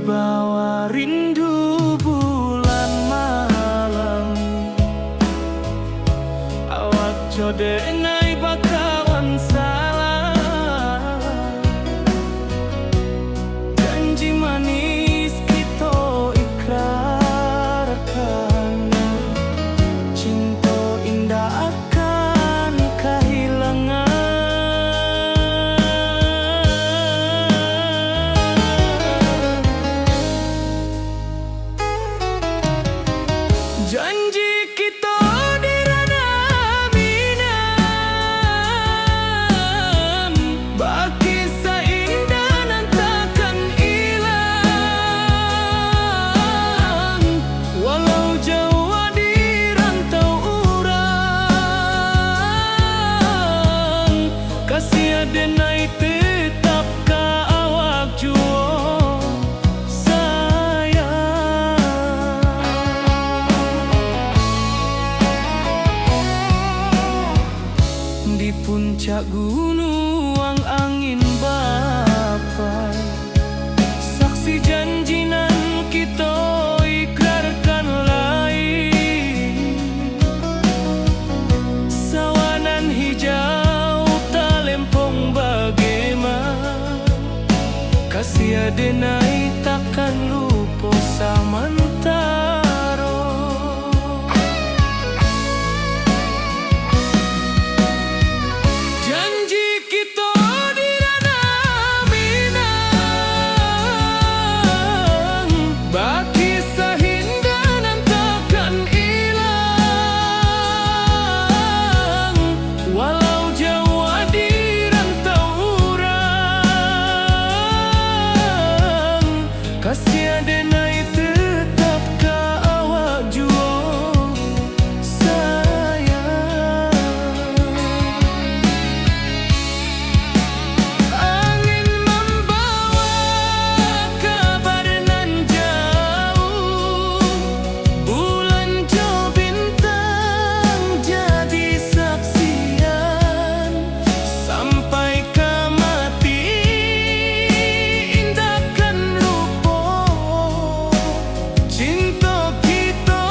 Dibawa rindu bulan malam, awak jode ngai bakawan salah. Janji manis kita ikrarkan, cinta indah akan kehilangan. Janji kita di ranah minam, baki seindah nan takkan hilang. Walau jauh di rantau urang, kasih adenai tetap ka awak jua. Di puncak gunung angin bapai, saksi janji nan kita ikrarkan lain. Sawanan hijau talempong bagaimana, kasih adenai takkan lupa samantara. Janji kita di ranah minang, baki sahindah nan takkan hilang. Walau jauh di rantau urang, kasih adenai tetap ka awak jua sayang. Angin membawa kabar nan jauh, bulan jo bintang jadi saksian. Sampai ke mati indahkan lupa, cinta kita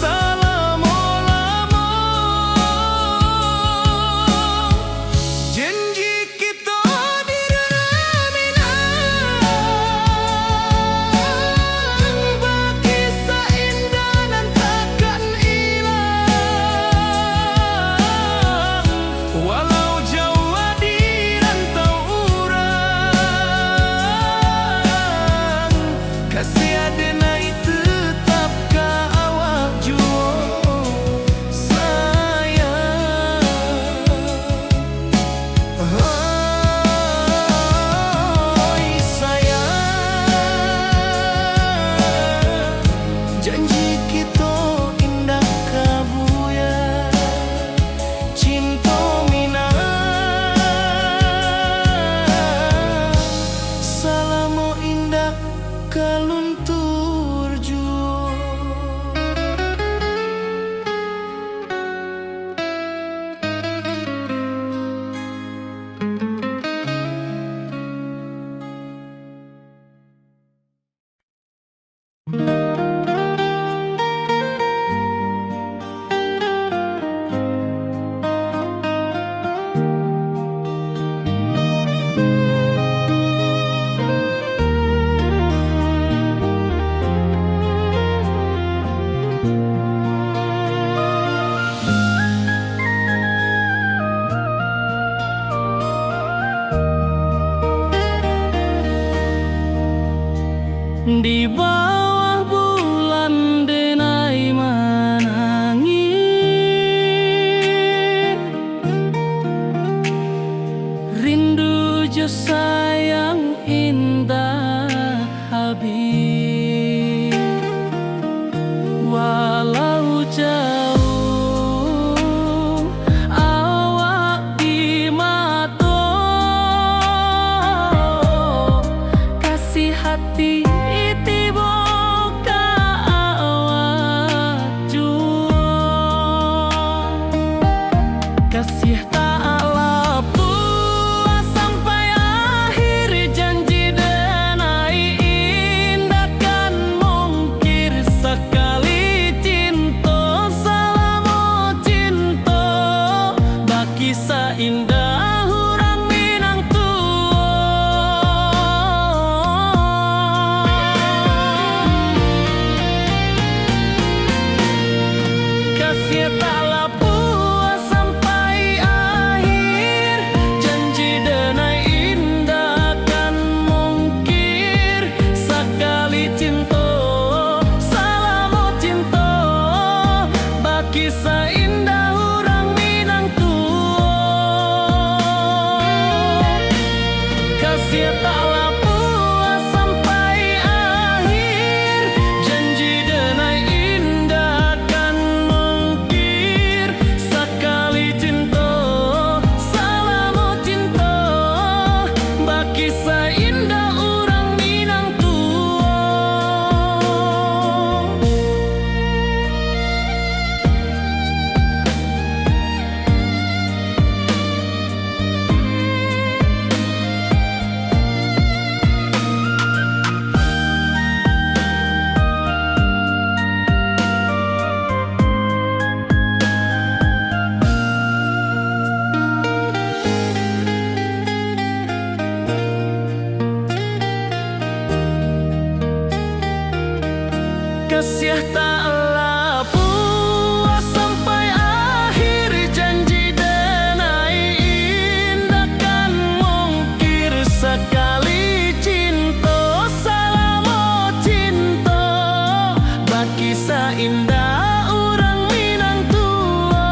selama-lama. Janji kita di ranah minang, baki seindah nan takkan hilang. Walau jauh di rantau urang, kasih adenai tetap ka awak jua sayang. Oi sayang, janji kita indah kabuya, cinta minang, salamo indah kaluntur jua. Di bawah bulan denai menangi, rindu jo sayang indah habis. Walau jauh awak di mata, kasih hati tiba kisah indah orang Minang tua. Kasih taklah puas sampai akhir, janji denai indah kan mungkir. Sekali cinta salamo cinta, bagi indah orang Minang tua.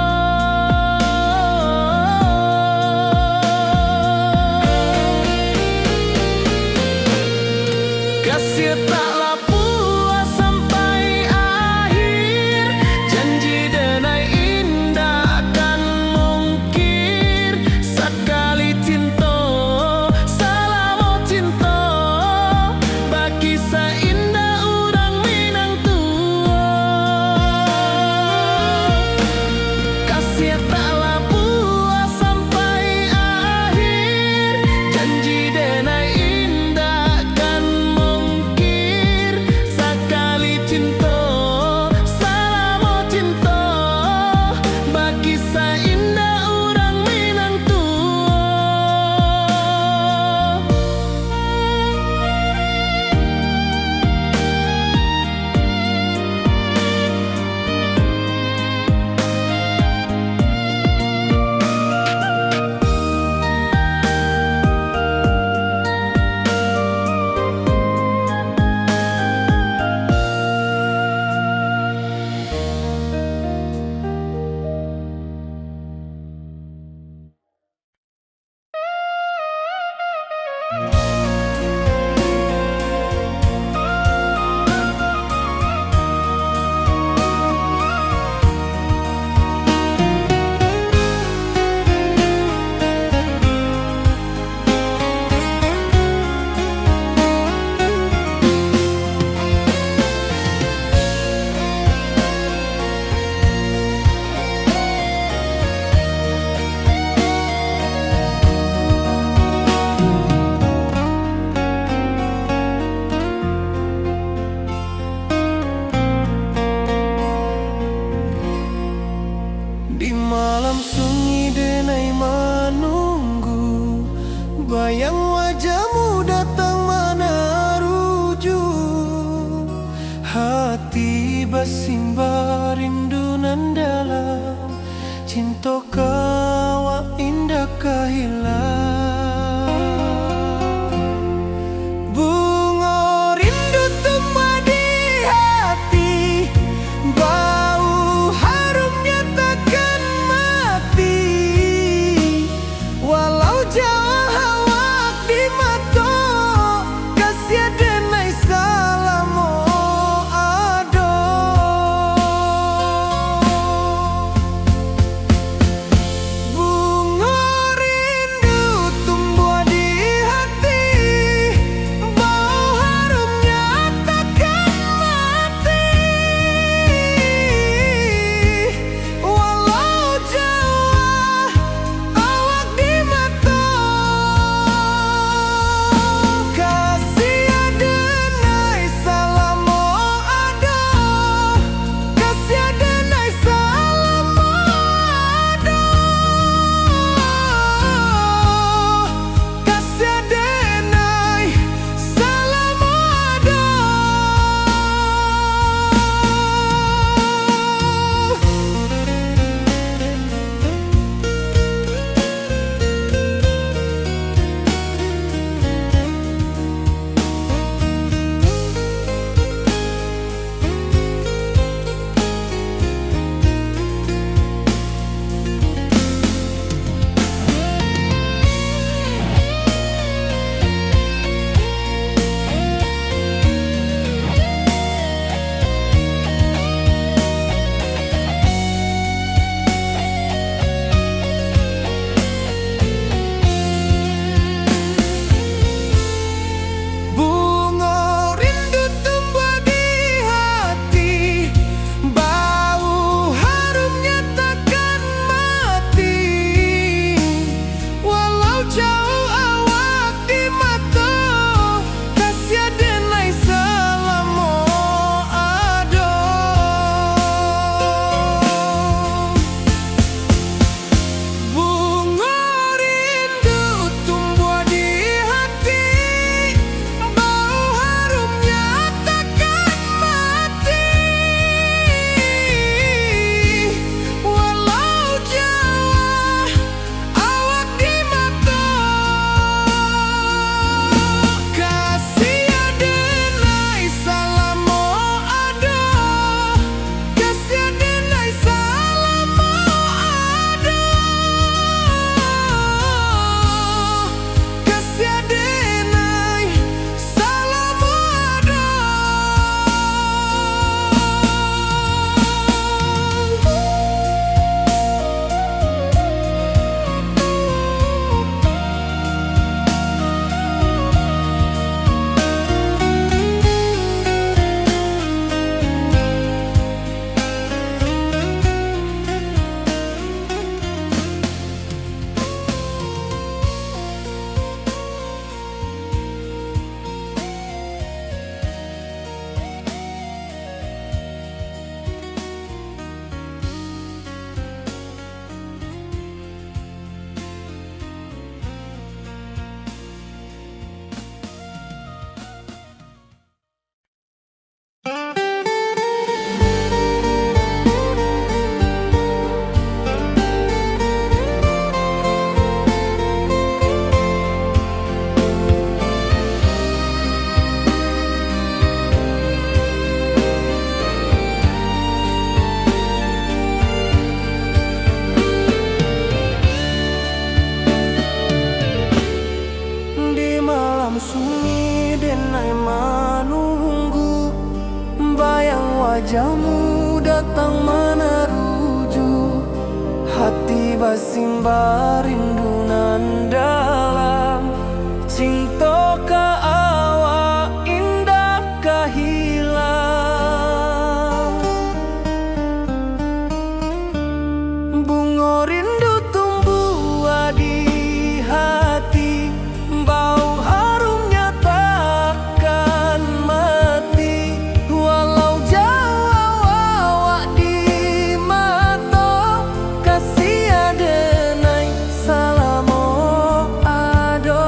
Kasih taklah puas sampai akhir, janji denai indah kan mungkir. Sekali cinta salamo cinta, bagi indah orang Minang tua. Kasih taklah puas sampai akhir, janji denai indah kan mungkir. Sekali cinta salamo cinta, bagi indah orang Minang tua. Di malam sunyi denai menunggu, bayang wajahmu datang meneruju. Hati bersimba rindu nan dalam, cinta kawa indah kehilang. Bunga rindu tumbuh di hati, bau harumnya takkan mati. Walau jauh hawak di mata, kasih denai salamo ado. denai menunggu, bayang wajahmu datang meneruju. Hati basimba rindu nan dalam, cinta ka awak indah ka hilang. Bunga rindu tumbuh di hati, bau harumnya takkan mati. Walau jauh awak di mata, kasih adenai salamo ado.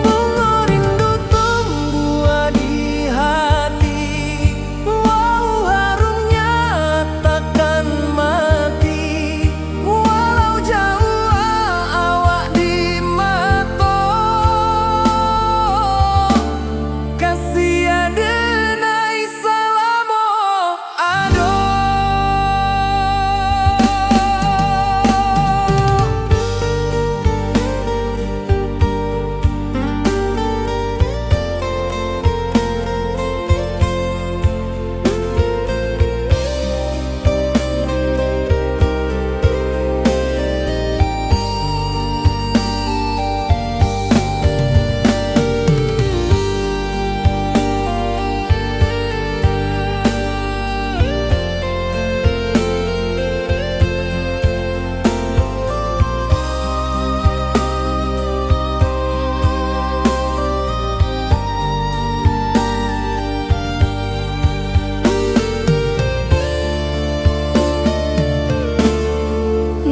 Bunga rindu tumbuh di hati, wow harumnya takkan mati. Walau jauh awak di mata, kasih adenai salamo ado.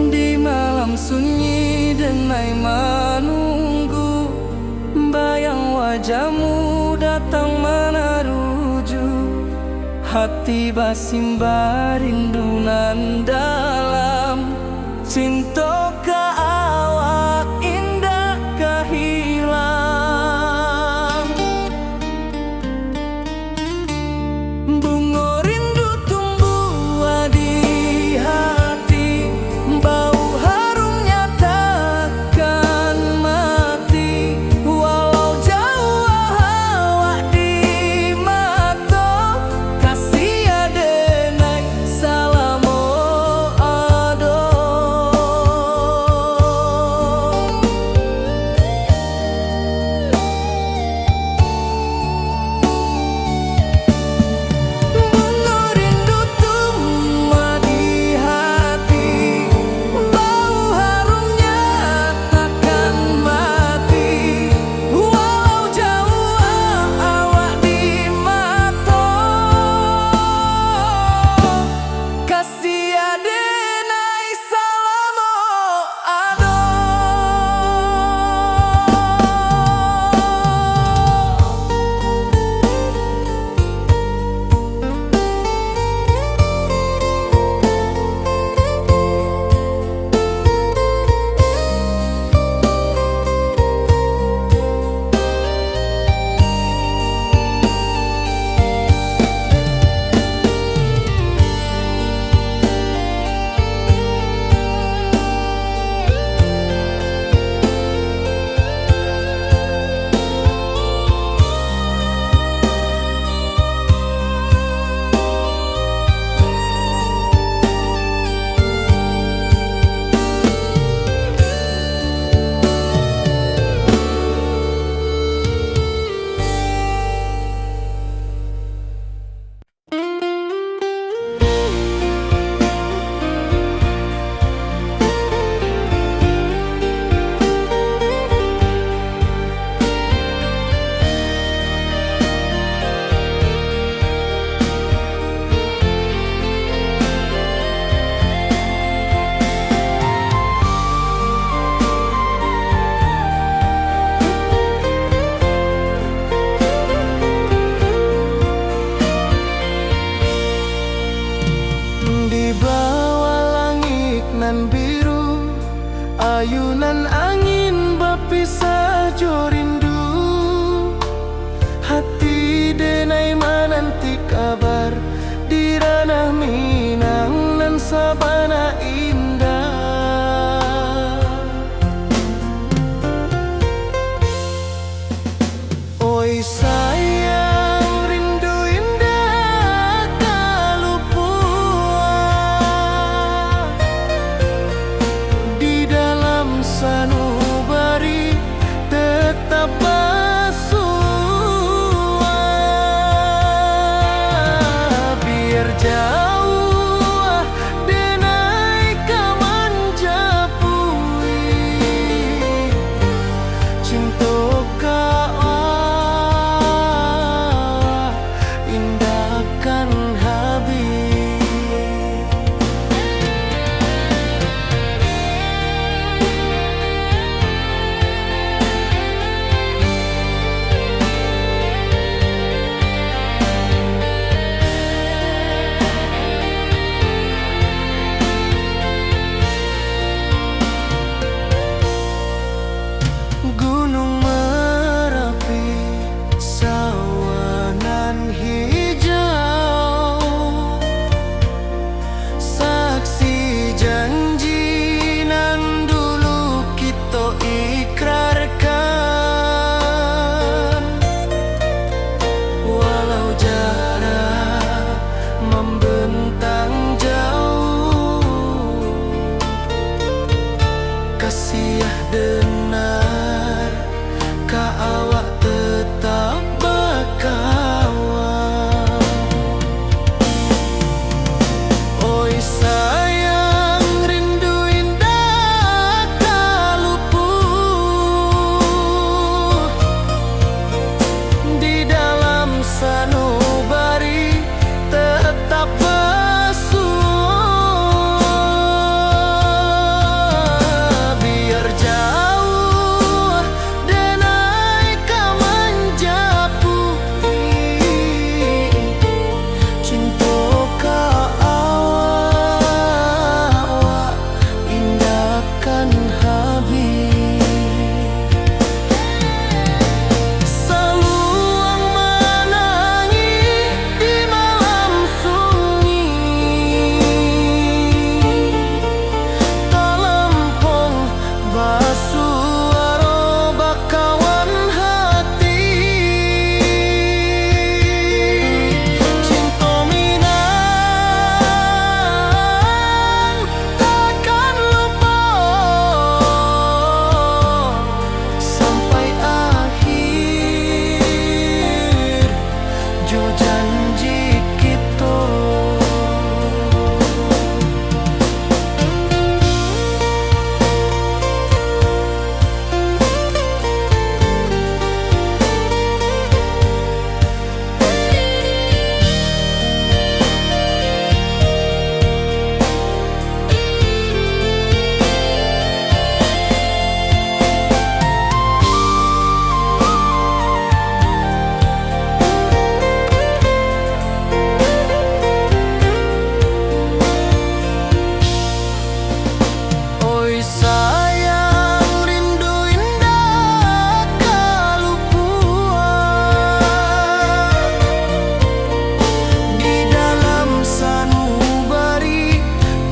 Di malam sunyi denai menunggu, bayang wajahmu datang meneruju. Hati basimba rindu nan dalam, cinta ka awak indah ka hilang. Bunga rindu tumbuh di hati, bau harumnya takkan mati. Walau jauh awak di mata, kasih adenai salamo ado. Bunga rindu tumbuh di hati, bau harumnya takkan mati. Walau jauh awak di mata, kasih adenai salamo ado. Di bawah langit nan biru, ayunan angin berpisah jo rindu. Hati denai menanti kabar di ranah mimpi. sabana indah. Oi sayang, rindu indah kalupua di dalam sanubari tetap bersua. Biar jauh denai kamanjapui cinta indahkan habis. Gunung Merapi, sawanan hijau, saksi janji nan dulu kita ikrarkan. Walau jarak membentang jauh, kasih denar ka awak tetap berkawan. Oi sayang, rindu indah kaluput di dalam sanubari tetap bersua. Biar jauh denai kamanjapui cinta ka awak indahkan habis. Saluang menangi di malam sunyi, talempong basuaro bakawan hati. Cinta Minang takkan lupa sampai akhir jo janji kita. Oi sayang, rindu indah kalupua di dalam sanubari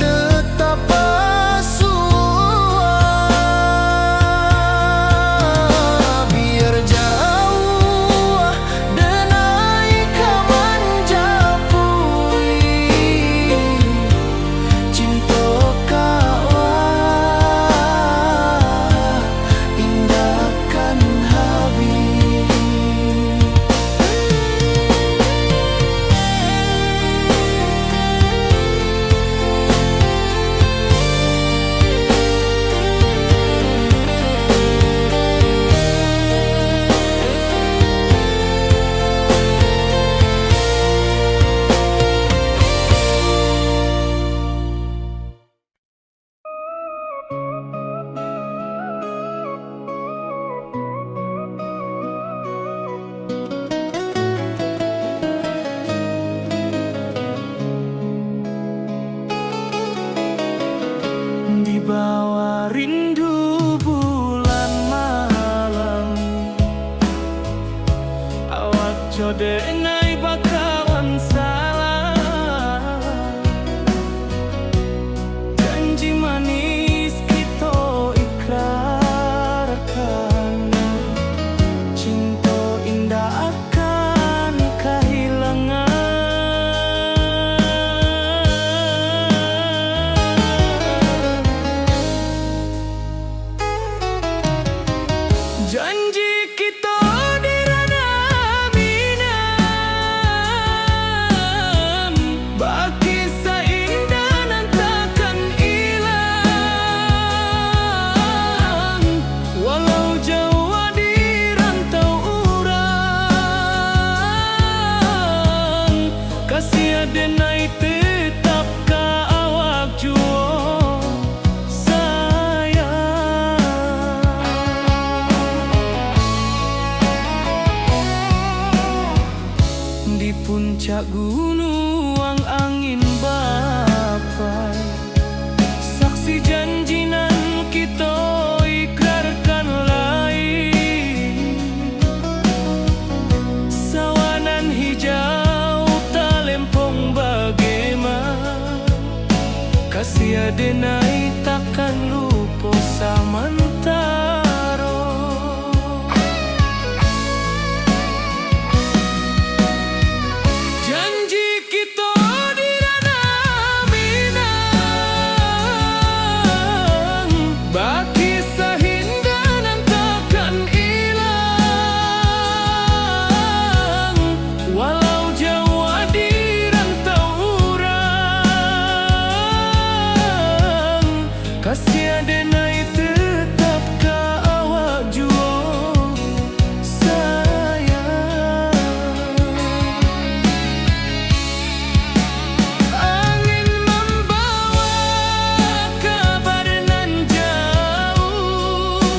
tetap bersua. Biar jauh denai kamanjapui cinta indahkan habis. Di bawah rindu bulan malam, awak codengai bakawan salah. denai takkan lupa samantaro. Janji kita di ranah Minang, baki sahindanan takkan hilang. Walau jauh di rantau urang, kasih denai tetap ka awak jua sayang. Angin membawa kabar nan jauh,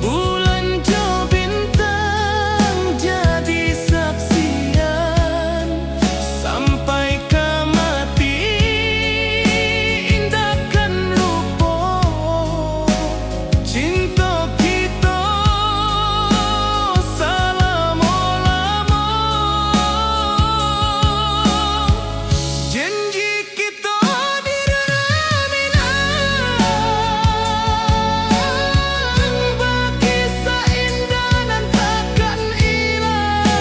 bulan jo bintang jadi saksian. Sampai ke mati indahkan lupa cinta kita selama-lama. Janji kita di ranah Minang, baki seindah nan takkan hilang.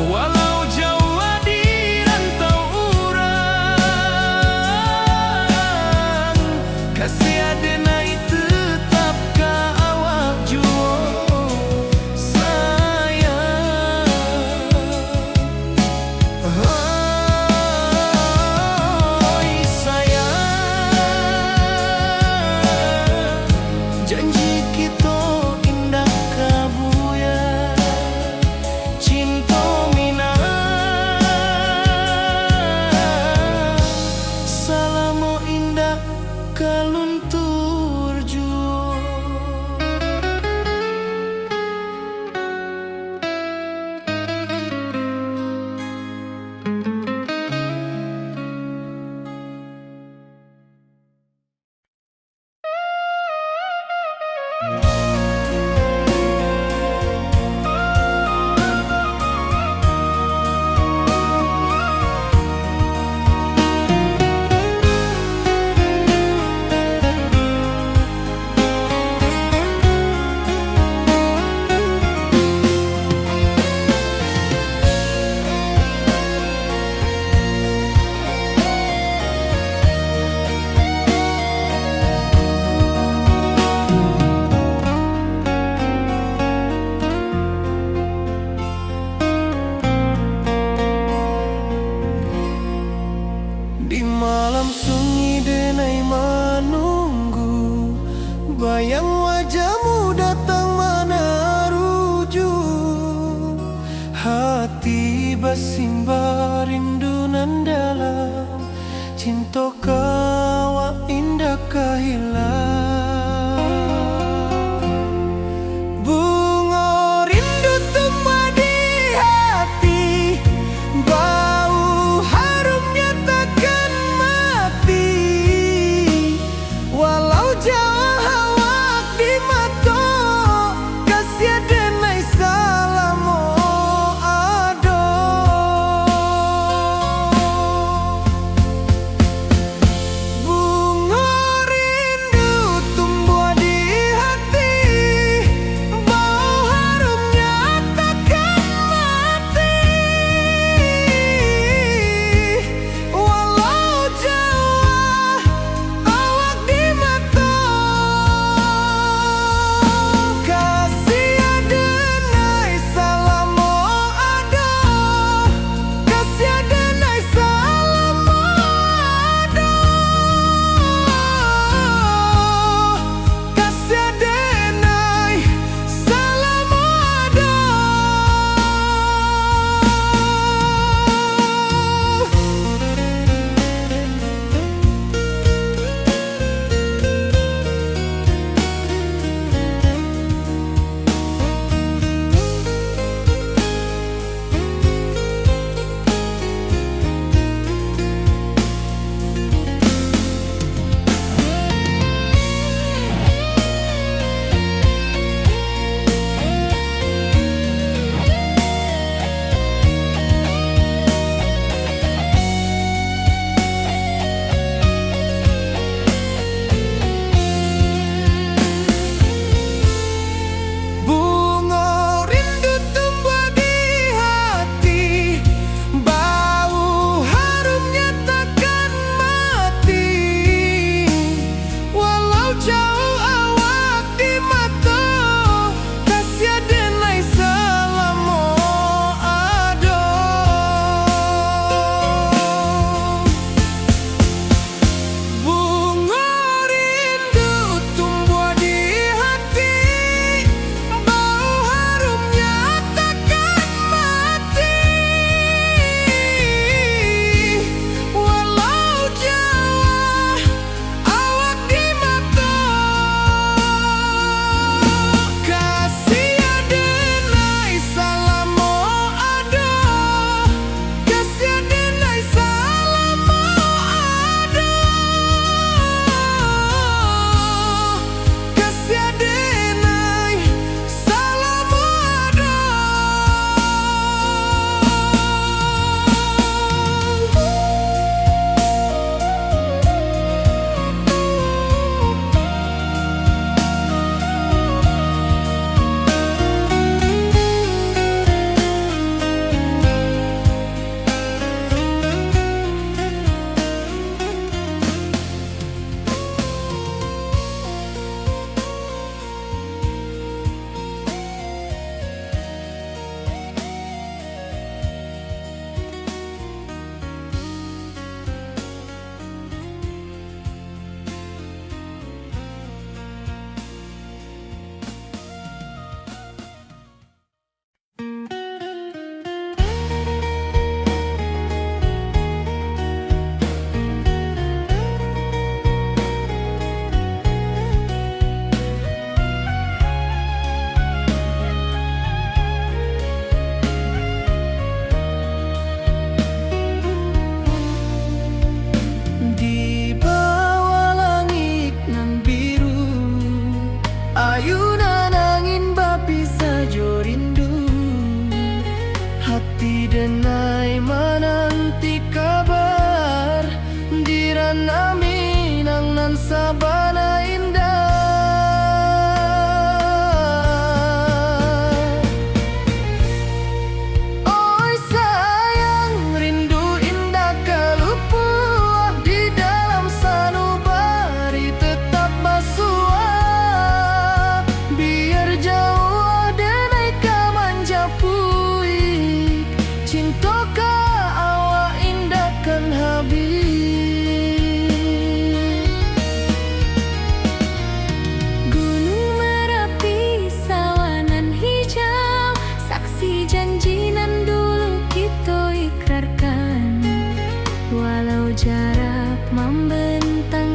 Walau jauh di rantau urang, kasih denai tetap ka awak jua sayang. Oi sayang, janji kita indah kabuya, cinta Minang selama indah kaluntur jua. Di malam sunyi denai menunggu, bayang wajahmu datang meneruju. Hati bersimbar rindu nan dalam, cinta kawa indah kehilang. Bunga rindu tumbuh di hati, bau harumnya takkan mati. Walau jauh awak di mata, kasih denai selama ada.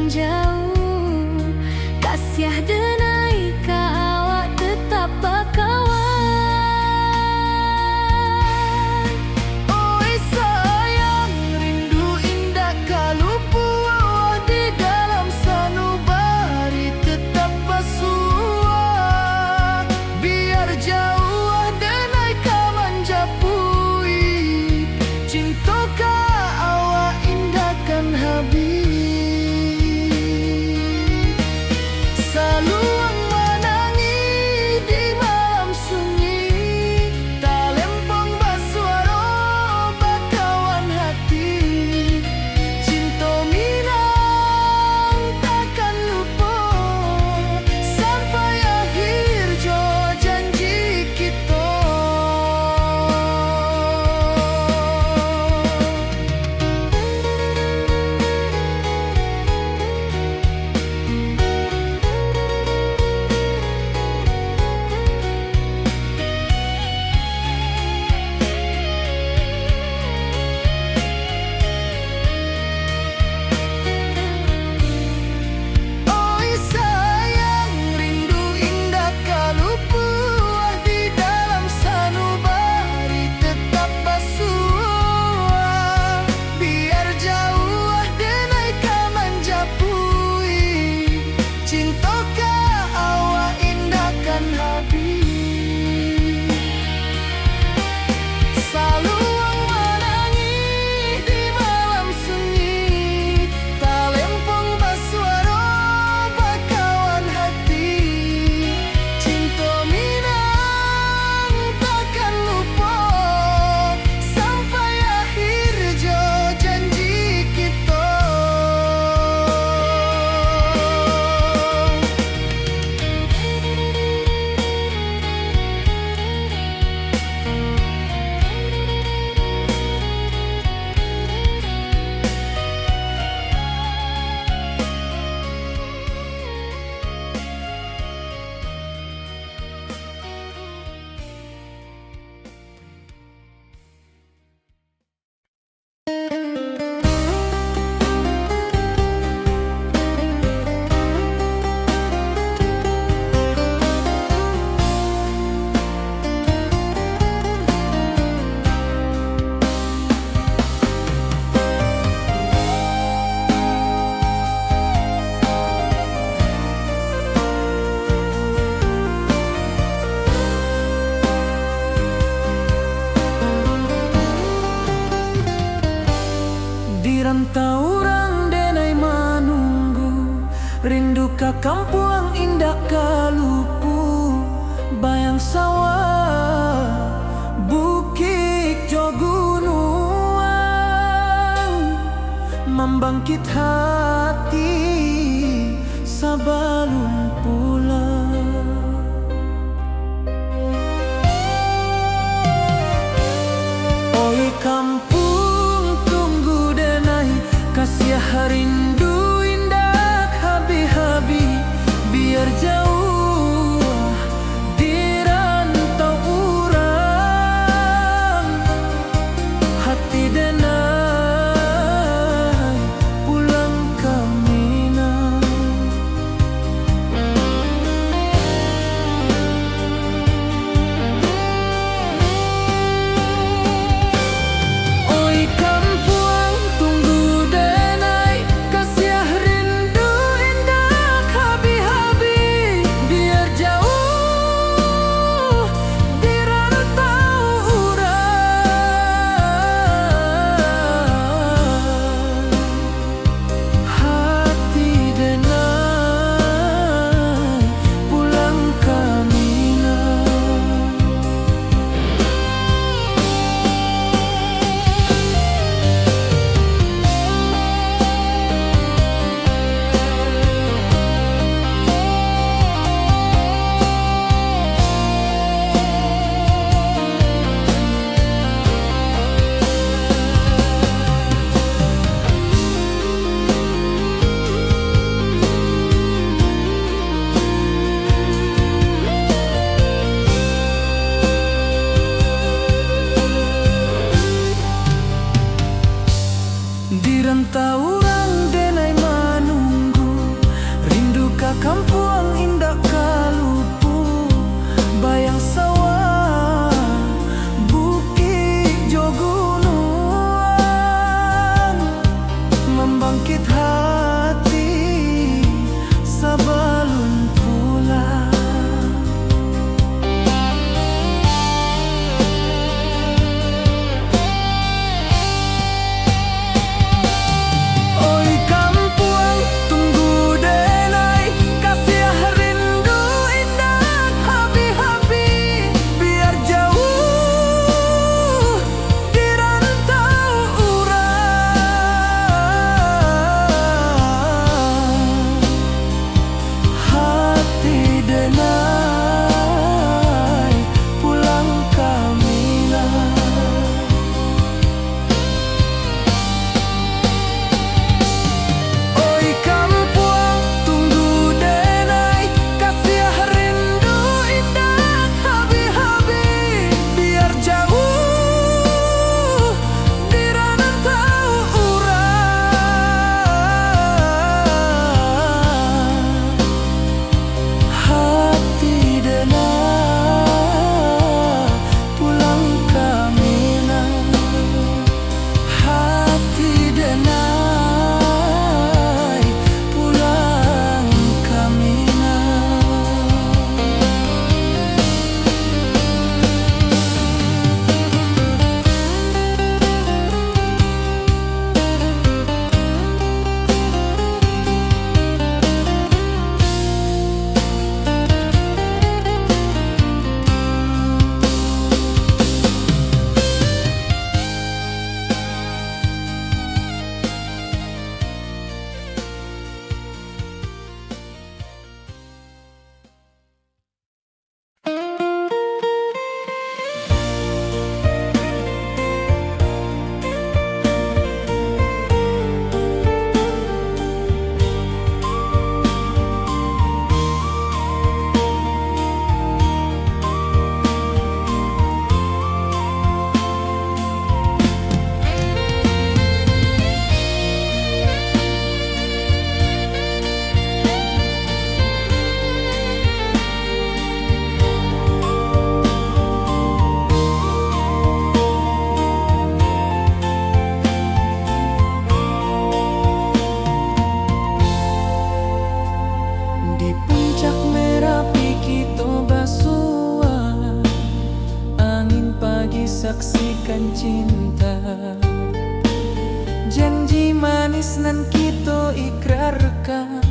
jauh, kasiah denai ka awak tetap bakawan. Oi sayang, rindu indah kalupu di dalam sanubari tetap basua. Biar jauh denai ka manjapui, cinta ka awak indahkan habis. Saluang menangi di malam sunyi, talempong basuaro bakawan hati. Cinta minang takkan lupa sampai akhir jo janji kita. Oi sayang, rindu indah kalupu di dalam sanubari tetap basua. Biar jauh denai ka manjapui, cinta ka awak indahkan habis. Saluang menangi di malam sunyi, talempong basuaro bakawan hati. Cinta minang takkan lupa sampai akhir jo janji kita. Di rantau orang denai manunggu, rindu ka kampung indah kalupu. Bayang sawah, bukit jo gunung, membangkit hati sebelum pulang. Oi kampung tunggu denai, kasiah rindu indah habi-habi. Biar jauh di rantau urang, hati denai pulang ke Minang. Oi kampung tunggu denai, kasiah rindu indah habi-habi. Biar jauh di rantau urang, hati denai pulang ke Minang. Di rantau orang denai manunggu, Kakampuang indah kalupu, bayang sawah, bukit jo gunung, membangkit hati sabalun pulang. Oi kampuang tunggu denai, kasih rindu indah habi-habi, biar jauh di rantau urang. Hati denai pulang kamilah. Oi kampuang tunggu denai, kasih rindu indah habi-habi, biar jauh di rantau urang. Hati denai pulang kamilah. Hati denai pulang kamilah. Di puncak Merapi kita basua, angin pagi saksikan cinta, janji manis nan kita ikrarkan,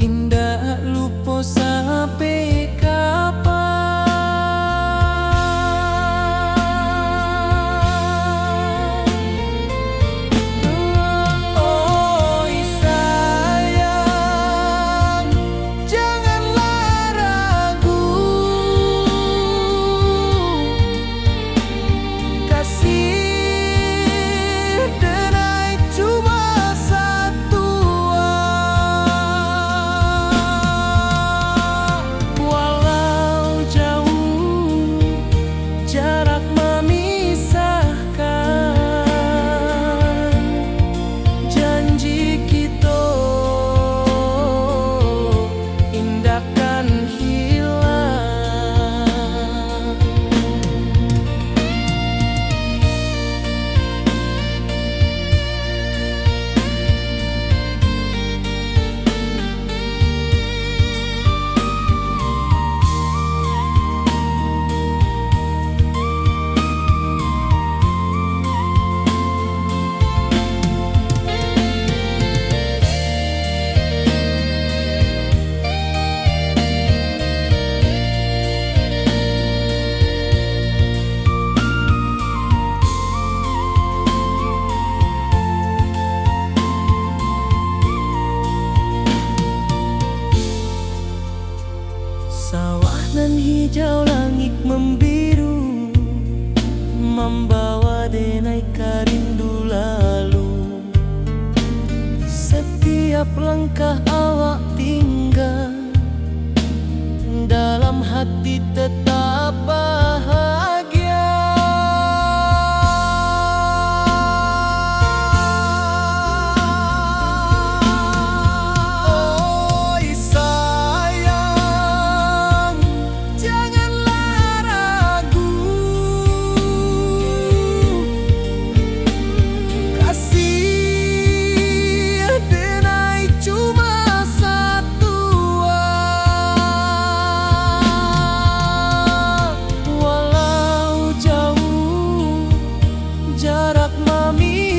indah lupa sampai kapan. Oi sayang, janganlah ragu, kasih denai cuma satu. Walau jauh jarak memisahkan, janji kita indahkan hilang. Sawah nan hijau, langit membiru, membawa denai karindu lalu. Setiap langkah awak tinggal, dalam hati tetap bahagia. Oh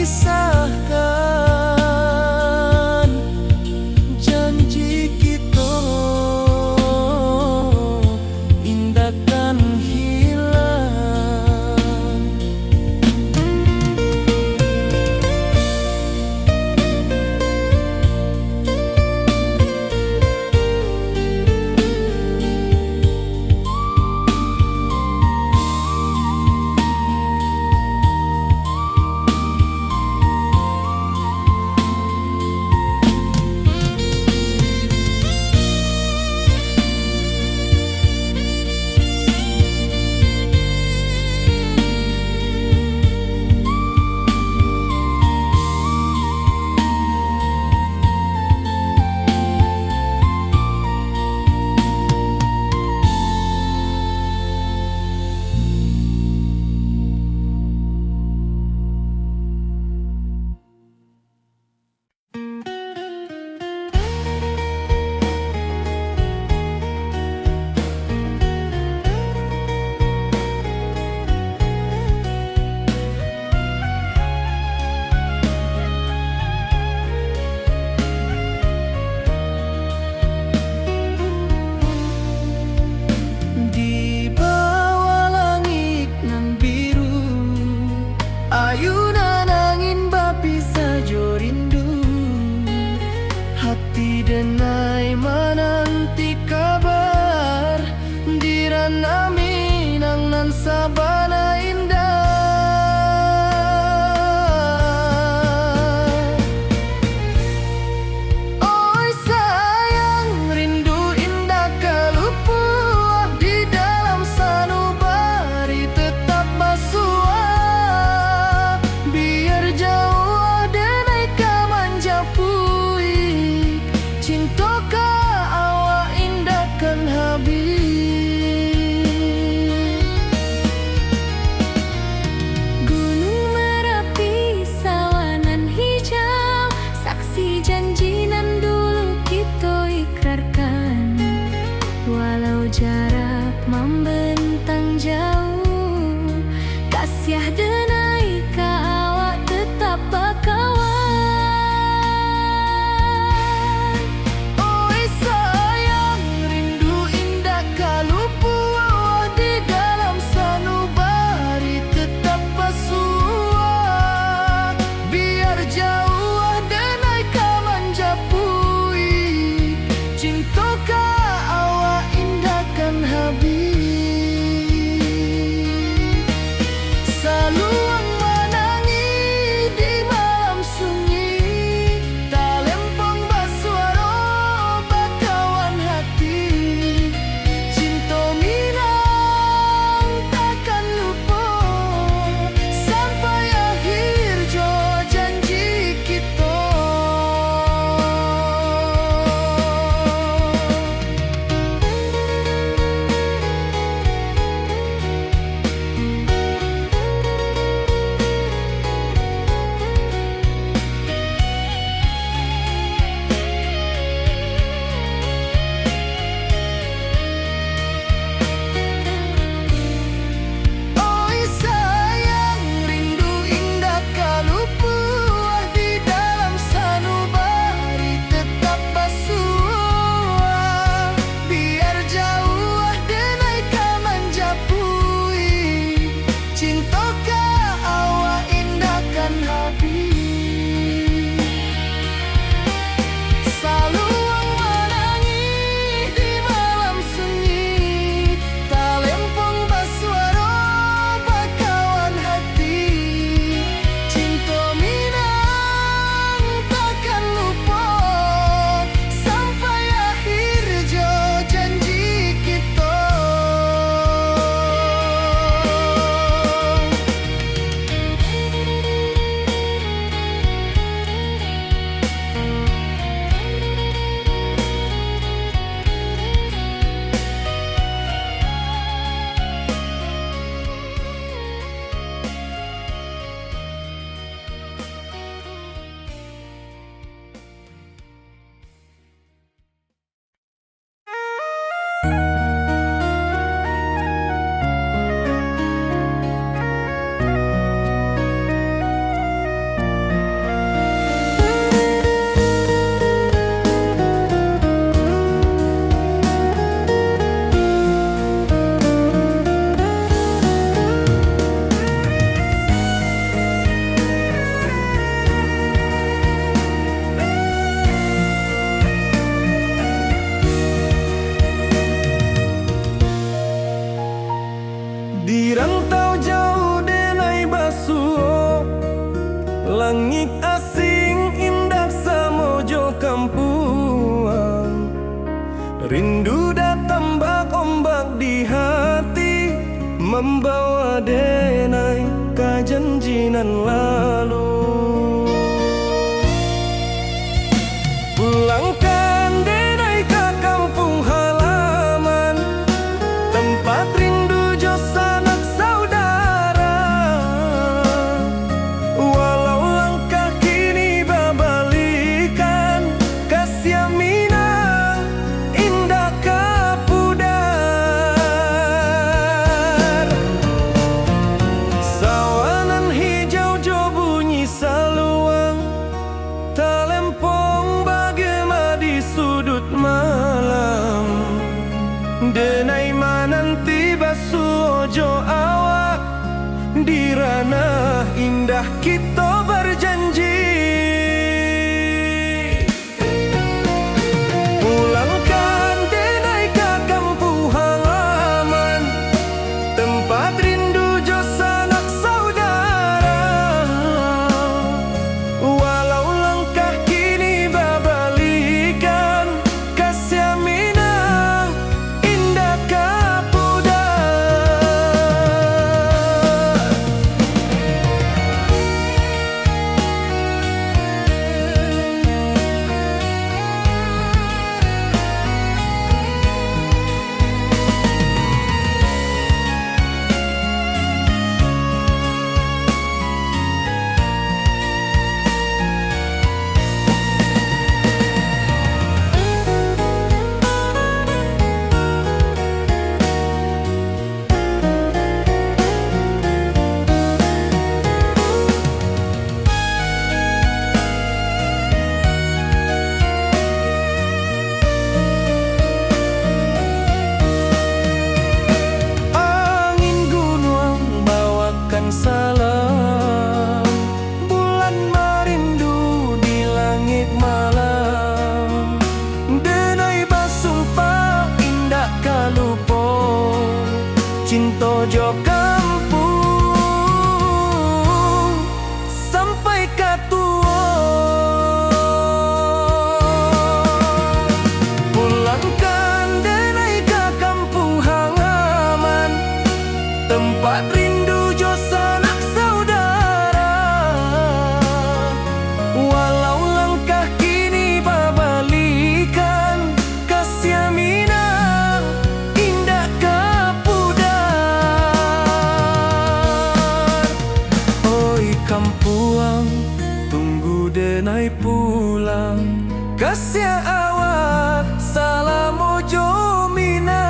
pisahkan. Janji kita indahkan hilang. Di bawah langit nan biru, ayunan angin bapisa jo rindu. Hati denai menanti kabar, di ranah Minang nan sabana indah. Oi sayang, rindu indah kalupua, di dalam sanubari tetap basua. Biar jauh denai ka manjapui, cintoka awak indahkan habis. Gunung Merapi, sawanan hijau, saksi janji nan dulu kita ikrarkan. Walau jarak membentang jauh, kasiah denai ka awak tetap bakawan. Oi sayang, rindu indah kalupua, di dalam sanubari tetap basua. Biar jauh denai ka manjapui, membawa denai ke janjinan lalu. Pulangkan denai ke kampung halaman, tempat rindu jo sanak saudara. Walau langkah kini babalikan, kasih Minang indah kapudar. Sawanan hijau jo bunyi saluang, talempong bagema di sudut malam. Denai mananti basuojo awak, di ranah indah kita berjanji. Pulangkan denai ke kampung halaman, tempat rindu jo sanak saudara. Walau langkah kini babalikan, kasih Minang indah kapudar. Angin gunung bawakan salam, bulan merindu di langit malam. Denai basumpah indah kalupo, cinta jo kampung sampai katua. Pulangkan denai ke kampung halaman, tempat rindu jo sanak saudara. Walau langkah kini babalikan, kasih Minang indah kapudar. Oi kampuang, tunggu denai pulang, kasih awak salam ojo Minang.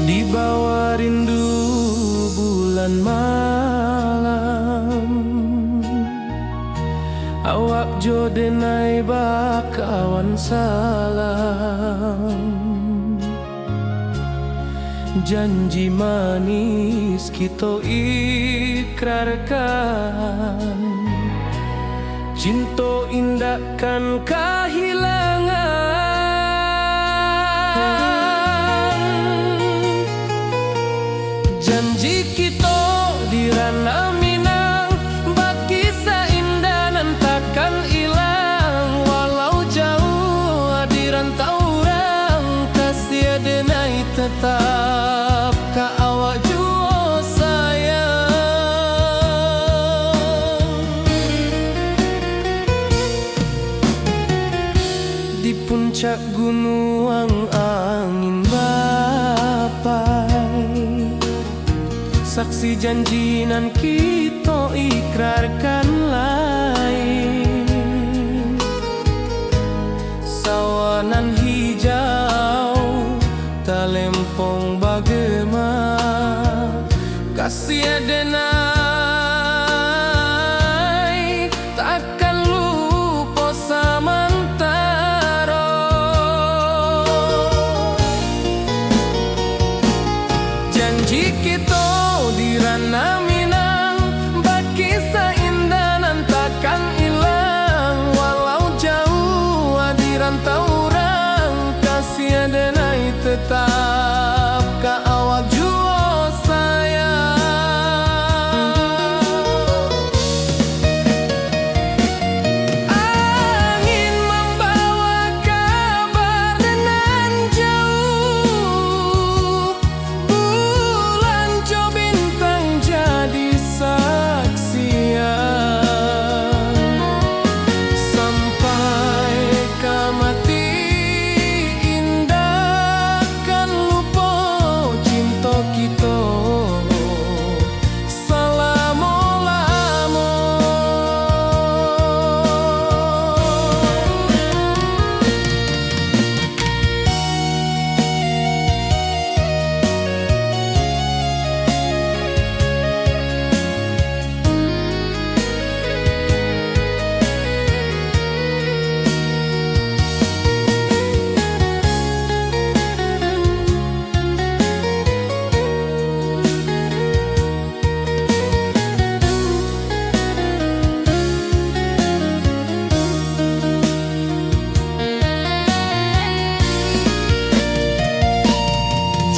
Di bawah rindu bulan malam, awak jo denai bakawan salam. Janji manis kita ikrarkan, cinta indahkan kehilangan. Janji kita di ranah Minang, bakisah indah nan takkan hilang. Walau jauh di rantau orang, kasih denai tetap ka awak jua sayang. di puncak gunung angin bapai, saksi janji nan kita ikrarkan lain. Sawanan hijau talempong bagema, kasih adenai takkan lupa samantara. Janji kita di ranah Minang, berkisah indah nan takkan hilang. Walau jauh di rantau orang, kasih adenai tetap ka awak jua sayang. Angin membawa kabar nan jauh, bulan jo bintang jadi saksian. Sampai ke mati indah kan lupa cinta kita selama-lama.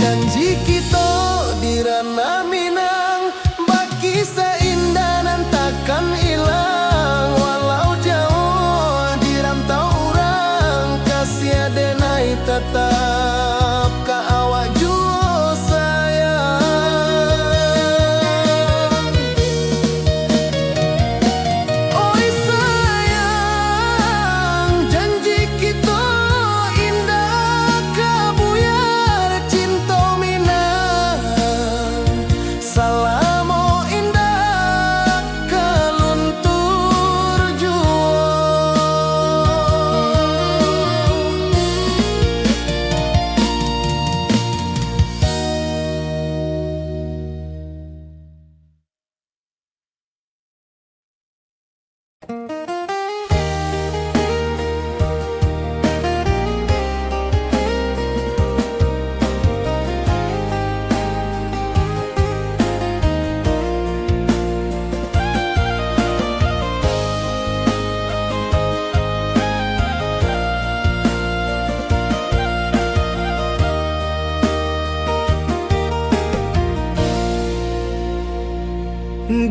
Janji kita di ranah Minang, berkisah indah nan takkan hilang. Walau jauh di rantau orang, kasih adenai tetap ka awak jua sayang. Oi sayang, janji kita indah kabuyar cinta Minang. Salamo indah kaluntur jua.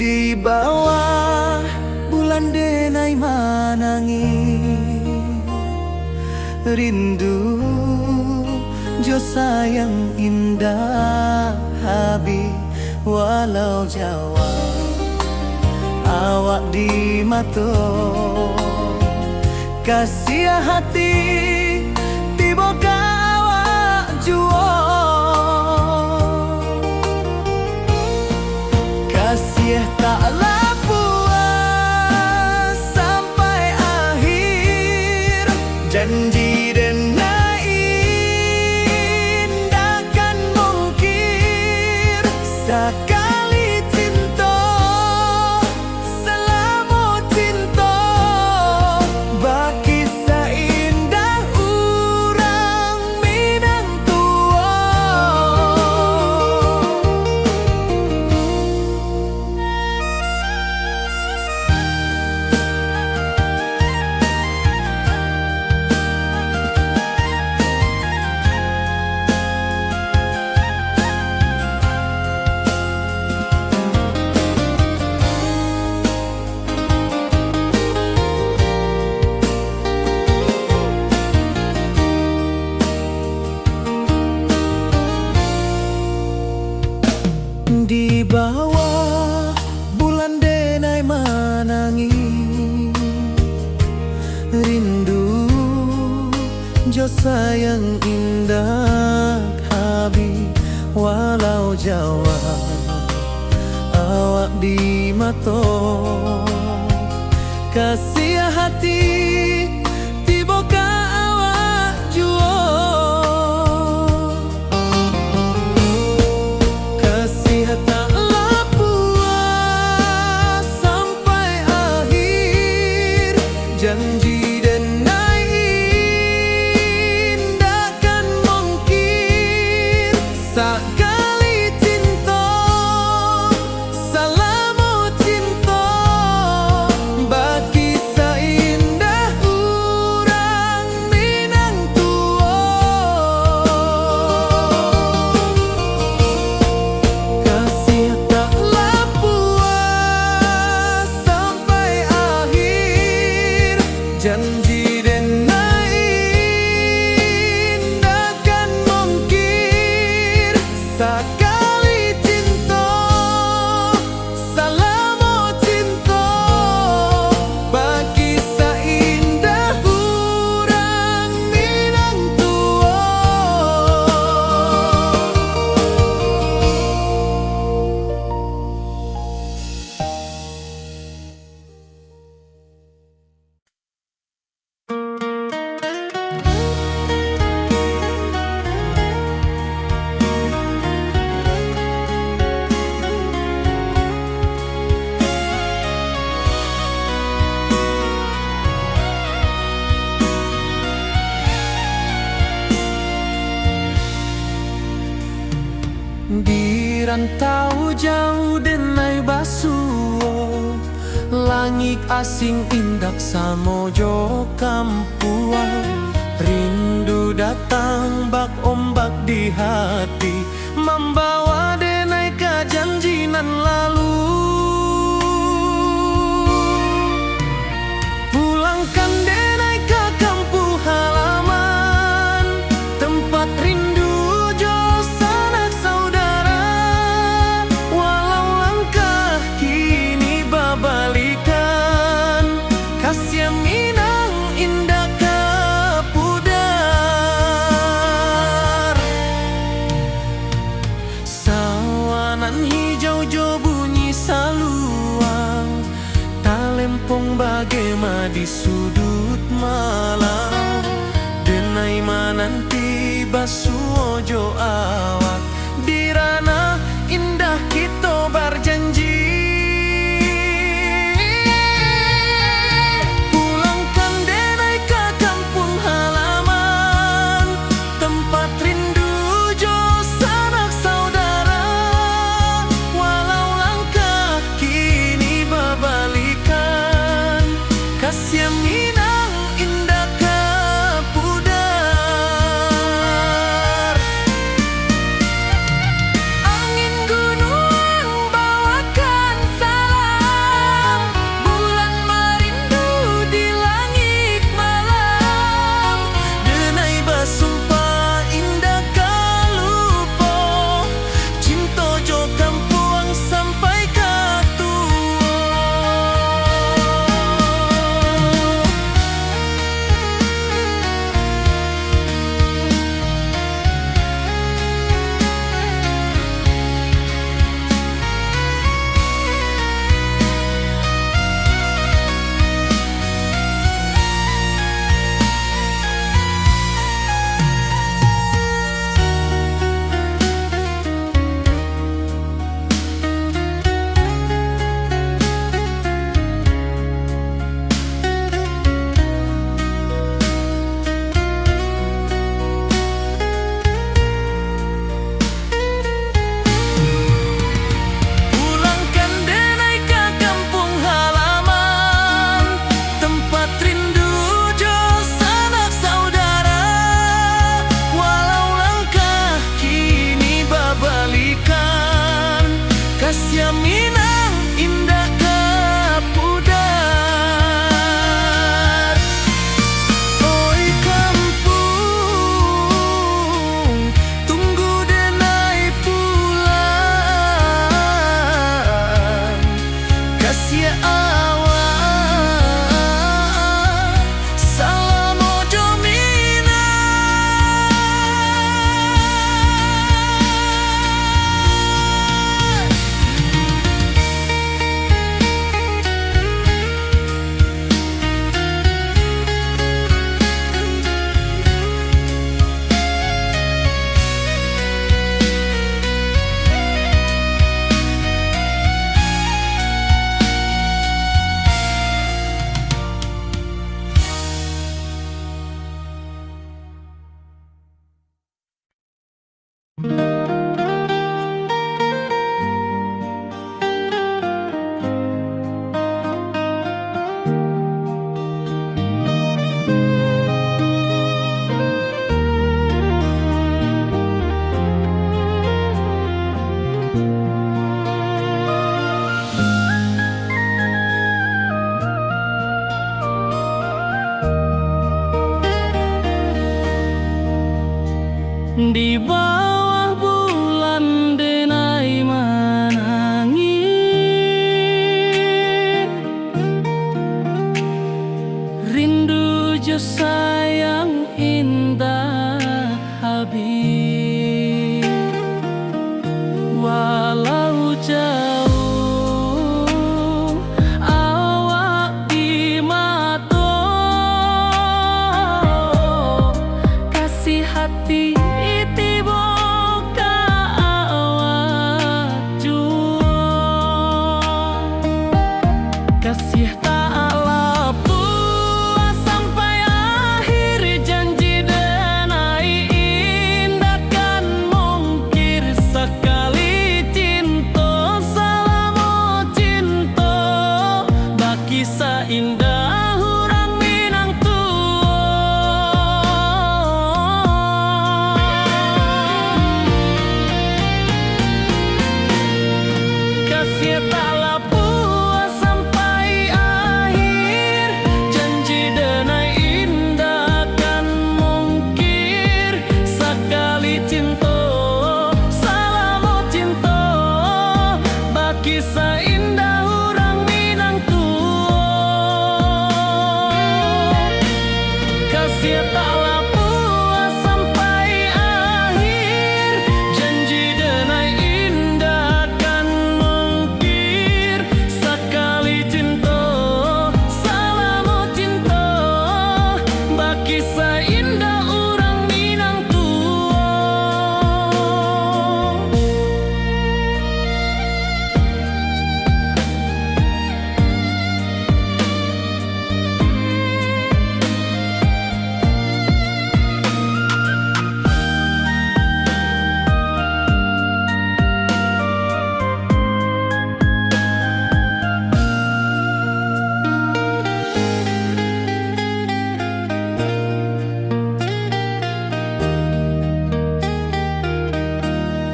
Di bawah bulan denai manangi, rindu jo sayang indah habi. Walau jawa awak di mato, kasih hati tiba ka awak jua. Kasih taklah puas sampai akhir, janji denai indah kan mungkir. Sekali cinta selama cinta, berkisah indah orang Minang tua. Jo sayang indah habi walau Jawa awak di mato kasih hati tiba ka awak juo kasih tak puas sampai akhir janji sekali cinta, salamu cinta, bagi seindah urang Minang tua. Kasih taklah puas sampai akhir, janji sekali cinta, salamu cinta, bagi seindah urang Minang tua. Di rantau jauh denai basuo langit asing indak samojo kampuan rindu datang bak ombak di hati membawa denai ke janji nan lalu pulangkan denai ke kampung halaman tempat rindu bagema di sudut malam denai mananti basuojo awak di ranah indah kita berjanji pulangkan denai ke kampung halaman tempat rindu jo sanak saudara walau langkah kini babalikan kasih Minang indah ke pudar Di bawah bulan denai menangi, rindu jo sayang indah habis. Walau jauh awak di mata, kasih hati tiba ka awak jua. Kasih tak lepas sampai akhir, janji denai indah kan mungkir. Sekali cinta selama cinta, baki seindah orang Minang kasih tak puas sampai akhir, janji denai indah kan mungkir. Sekali cinta selama cinta, baki seindah orang Minang kasih tak puas sampai akhir, janji denai indah kan mungkir. Sekali cinta selama cinta, baki seindah orang Minang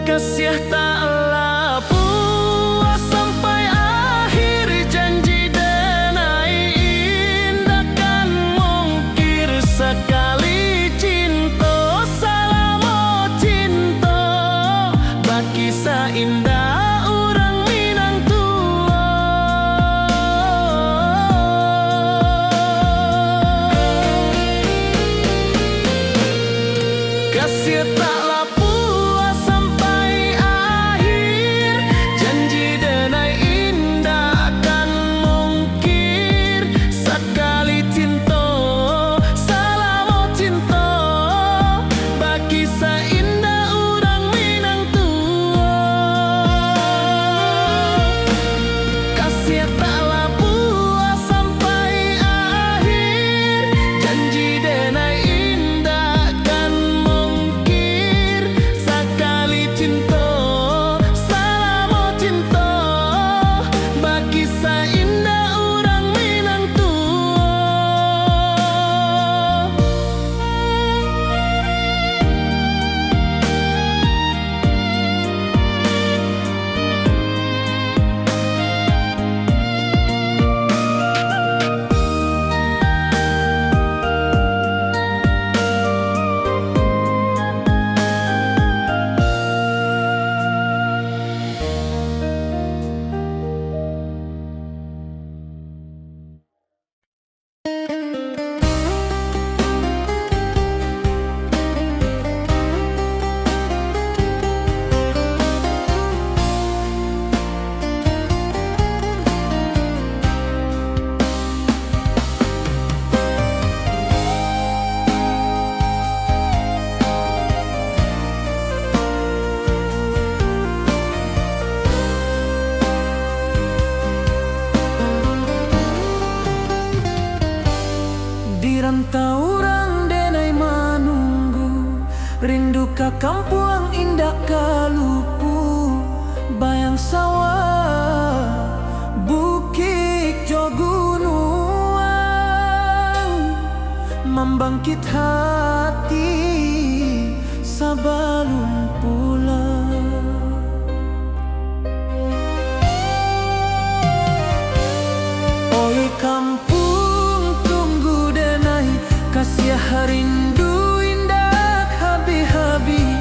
kasih tak puas sampai akhir, janji denai indah kan mungkir. Sekali cinta selama cinta, baki seindah orang Minang kasih tak puas sampai akhir, janji denai indah kan mungkir. Sekali cinta selama cinta, baki seindah orang Minang kasih tak puas sampai akhir, janji denai indah kan mungkir. Sekali cinta selama cinta, baki seindah orang Minang Di rantau orang denai menunggu, rindu ka kampung indah kalupu. Bayang sawah, bukit jo gunung, membangkit hati sebelum pulang. Oi kampung tunggu denai, kasih rindu indah habi-habi.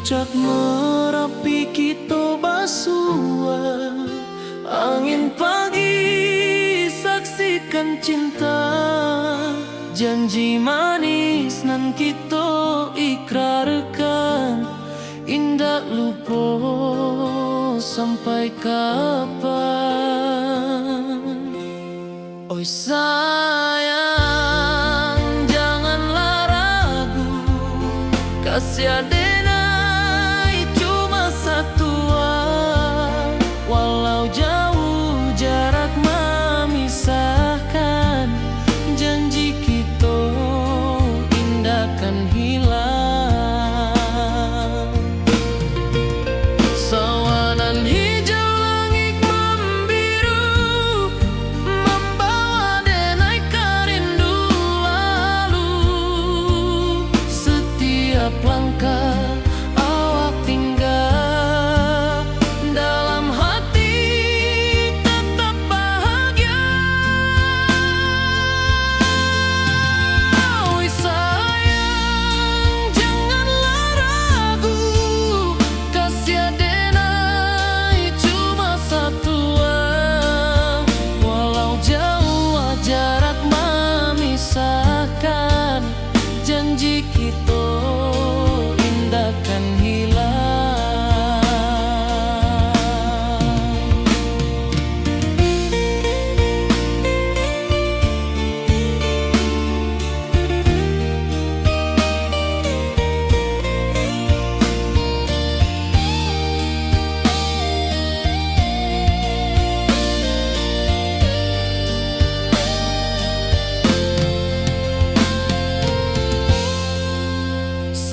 Puncak Merapi kita basua, angin pagi saksikan cinta, janji manis nan kita ikrarkan, indah lupa sampai kapan. Oi sayang, janganlah ragu, kasih adenai cuma satu, walau jauh jarak memisahkan, janji kita indah kan hilang. Sawanan hijau langit membiru, membawa denai karindu lalu. Setiap langkah awak tinggal, dalam hati tetap bahagia. Oi sayang, janganlah ragu, kasih adenai cuma satu, walau jauh jarak memisahkan, janji kita indah kan hilang.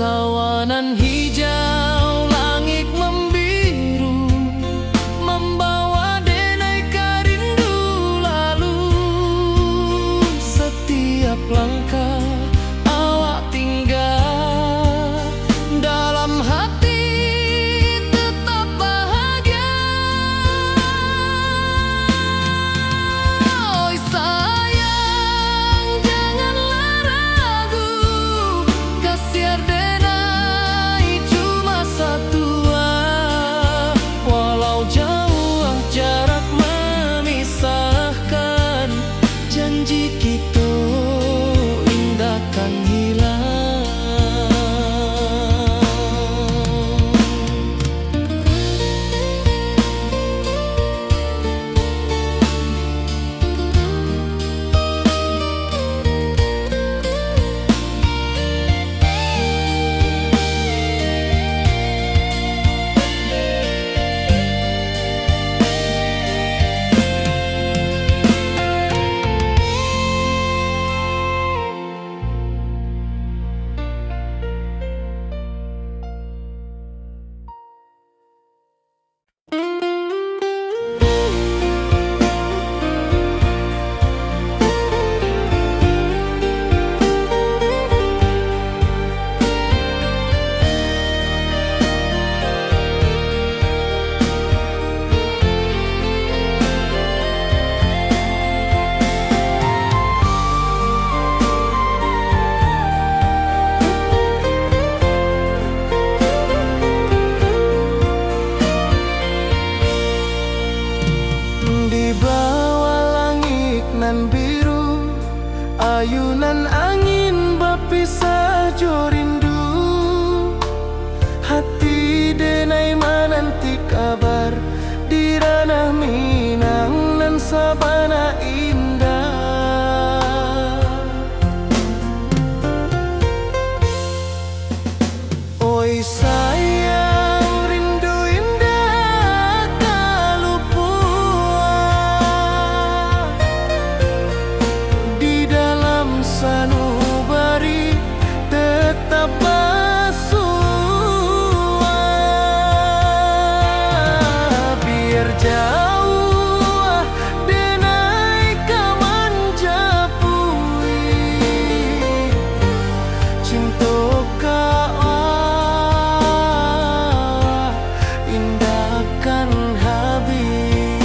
Sawanan hijau langit membiru, membawa denai karindu lalu. Setiap langkah awak tinggal, dalam hati tetap bahagia. Oi sayang, janganlah ragu, kasih adenai cuma satu, walau jauh jarak memisahkan, janji kita indah kan hilang. Di bawah langit nan biru, ayunan angin berpisah jo rindu. Hati denai menanti kabar, di ranah Minang nan sabana indah. Oi sayang, rindu indah tak luput, di dalam sanubari tetap bersua. Biar jauh denai kaman japui, cinta indah kan habis.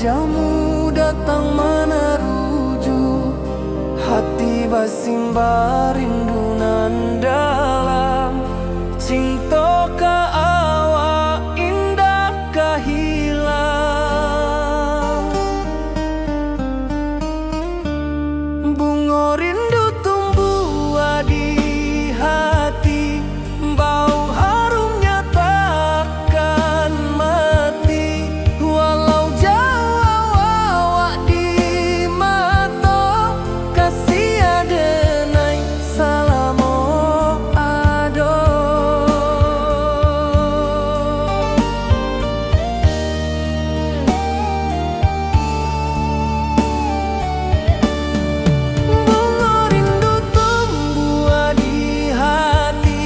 wajahmu datang meneruju, hati basimba rindu nan dalam. Cinta ka awak indah ka hilang. Bunga rindu tumbuh di hati, bau harumnya takkan mati. Walau jauh awak di mata, kasih adenai salamo ado. Bunga rindu tumbuh di hati,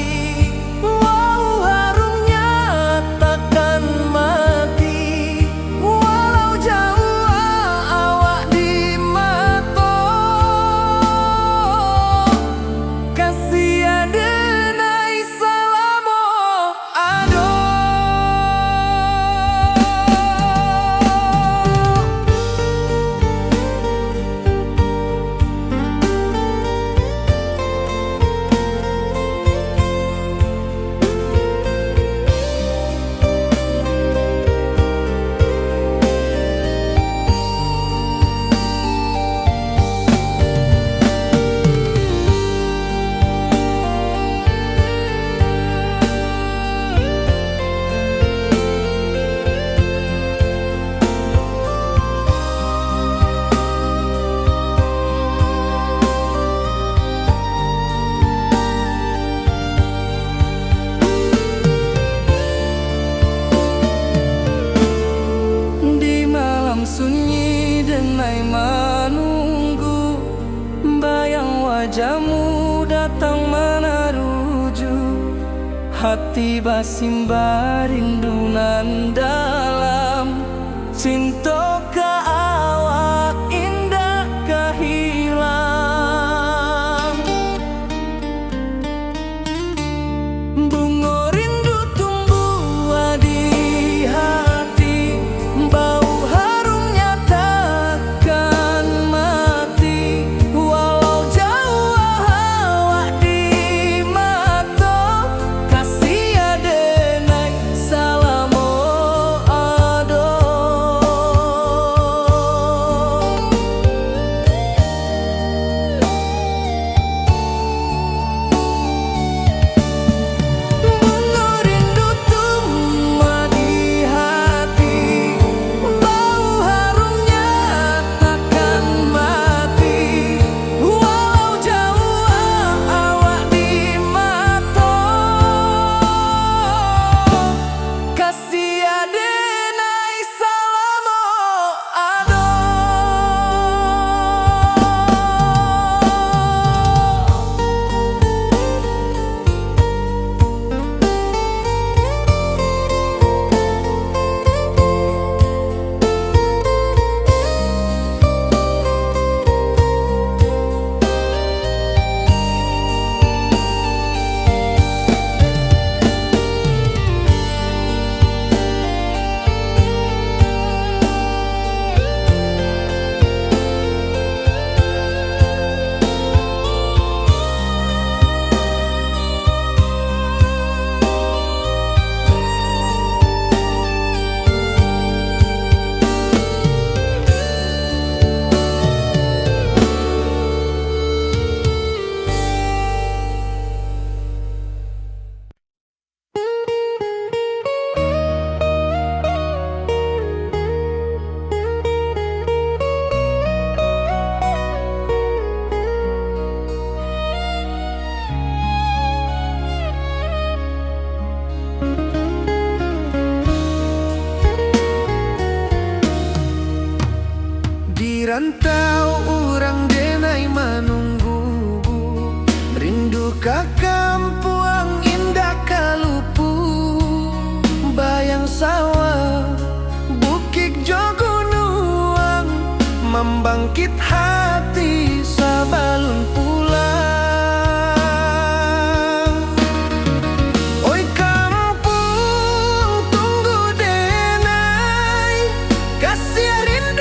wow harumnya takkan mati. Walau jauh awak di mata, kasih adenai salamo ado. Di malam sunyi denai menunggu, bayang wajahmu datang meneruju, hati basimba rindu nan dalam. Cinta ka awak indah ka hilang. Bunga rindu tumbuh di hati, bau harumnya takkan mati. Walau jauh awak di mata, kasih adenai salamo ado. Bunga rindu tumbuh di hati, bau harumnya takkan mati. Walau jauh awak di mata, kasih adenai salamo ado. Di rantau urang denai menunggu, rindu ka kampuang indah kalupu. Bayang sawah bukit jo gunung, membangkit hati sabalun pulang. Oi kampung tunggu denai, kasih rindu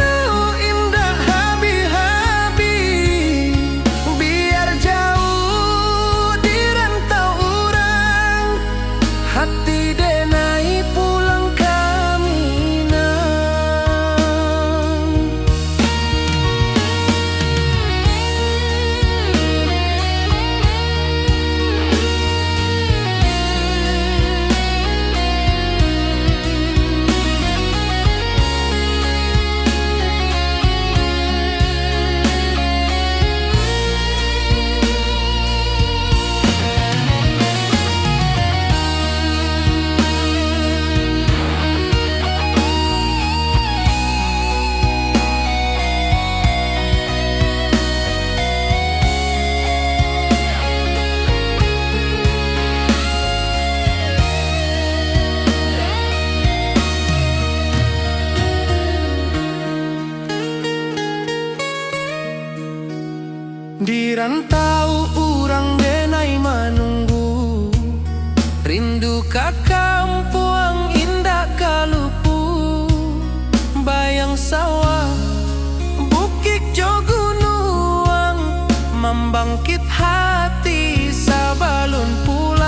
rantau urang denai manunggu, rindu ka kampung indah kalupu, bayang sawah bukit jo gunung, membangkit hati sabalun pulang.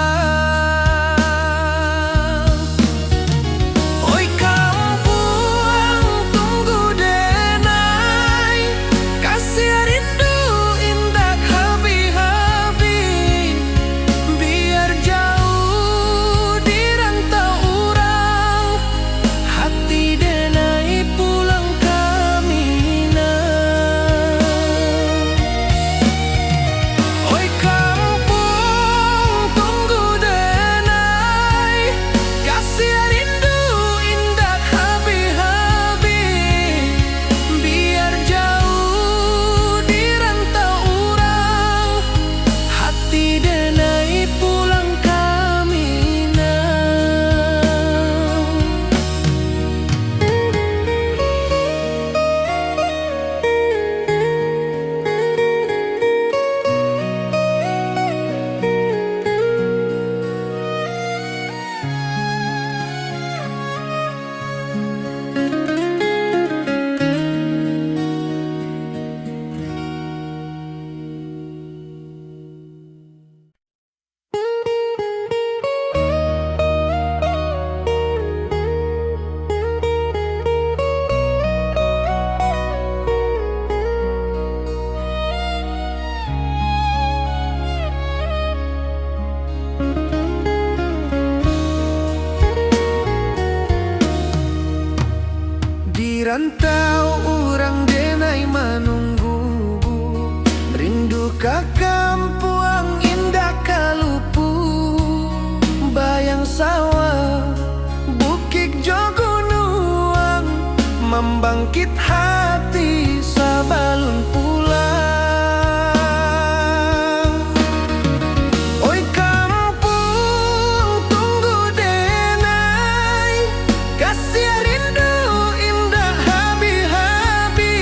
Oi kampung tunggu denai, kasih rindu indah habi-habi, biar jauh di rantau urang, hati denai pulang kamina. Oi kampung tunggu denai, kasih rindu indah habi-habi, biar jauh di rantau urang, hati denai pulang kamina. Di rantau urang denai manunggu, rindu ka kampung indah kalupu, bayang sawah bukit jo gunung, membangkit hati sabalun pulang. Oi kampung tunggu denai, kasih rindu indah habi-habi,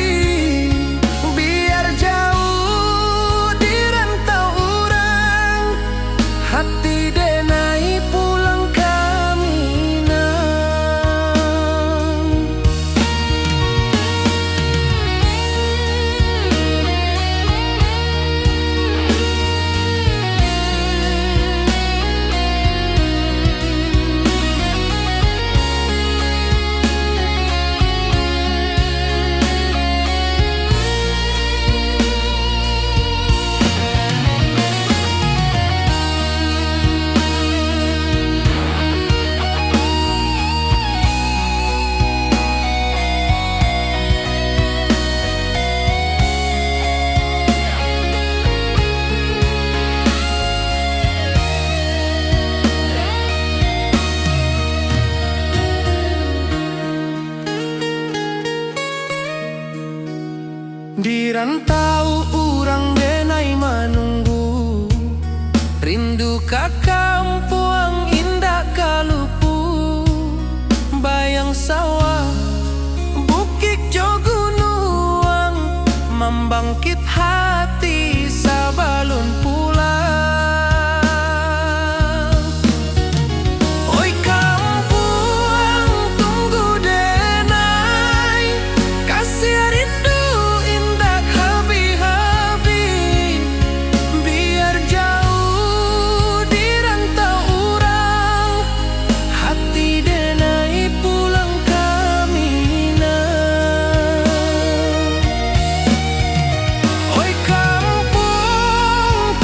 biar jauh di rantau urang, hati denai pulang kamina. Di rantau urang denai manunggu, rindu ka kampung indah kalupu, bayang sawah bukit jo gunung, membangkit hati sabalun pulang. Oi kampung tunggu denai, kasih rindu indah habi-habi, biar jauh di rantau urang, hati denai pulang kamina. Oi kampung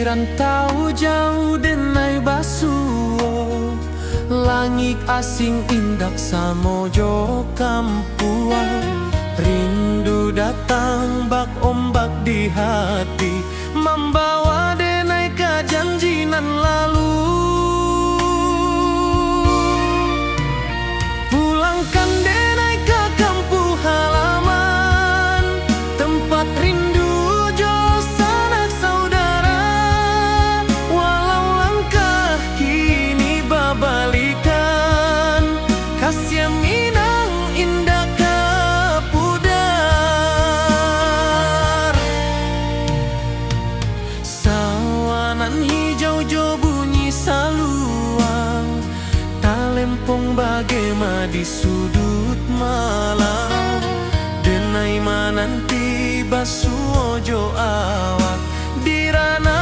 rantau jauh denai basuo, langit asing indak samojo kampuan. Rindu datang bak ombak di hati, membawa denai ke janji nan lalu. Pulangkan denai ke kampung halaman, tempat rindu jo sanak saudara. Walau langkah kini babalikan, kasih minang indah kapudar. Sawanan hijau jo bunyi saluang, talempong bagema di sudut malam. Denai mananti basuo jo awak di ranah